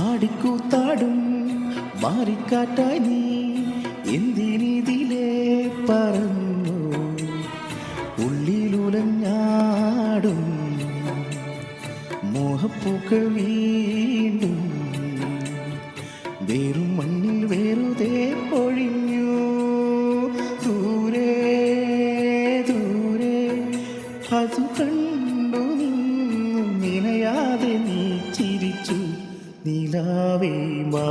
ആടിക്കൂത്താടും മാറിക്കാറ്റായി നീ എന്തിനിതിലേ പറഞ്ഞു ഉള്ളിലുലഞ്ഞാടും മോഹപ്പൂക്കൾ വീണ്ടും വേറും മണ്ണിൽ വെറുതെ പൊഴിഞ്ഞു ദൂരെ ദൂരെ അതു കണ്ടു നിന്നു നിനയാതെ നീ ചിരിച്ചു നിലാവേ മാ